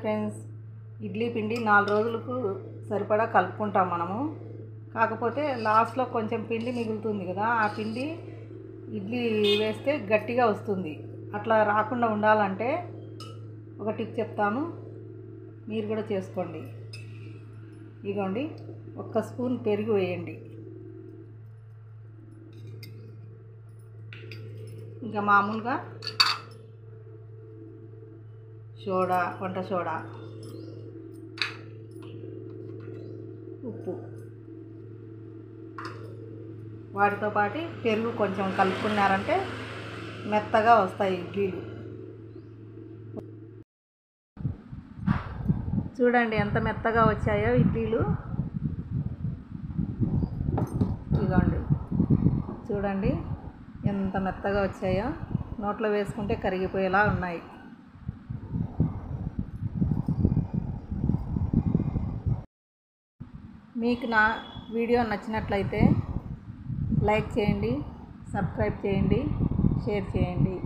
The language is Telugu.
ఫ్రెండ్స్, ఇడ్లీ పిండి 4 రోజులకు సరిపడా కలుపుకుంటాం మనము. కాకపోతే లాస్ట్లో కొంచెం పిండి మిగులుతుంది కదా, ఆ పిండి ఇడ్లీ వేస్తే గట్టిగా వస్తుంది. అట్లా రాకుండా ఉండాలంటే ఒక టిప్ చెప్తాను, మీరు కూడా చేసుకోండి. ఇదిగోండి, 1 స్పూన్ పెరుగు వేయండి. ఇంకా మామూలుగా సోడా, వంట సోడా, ఉప్పు, వాటితో పాటు పెరుగు కొంచెం కలుపుకున్నారంటే మెత్తగా వస్తాయి ఇడ్లీలు. చూడండి ఎంత మెత్తగా వచ్చాయో ఇడ్లీలు. ఇదిగోండి, చూడండి ఎంత మెత్తగా వచ్చాయో, నోట్లో వేసుకుంటే కరిగిపోయేలా ఉన్నాయి. మీకు నా వీడియో నచ్చినట్లయితే లైక్ చేయండి, సబ్స్క్రైబ్ చేయండి, షేర్ చేయండి.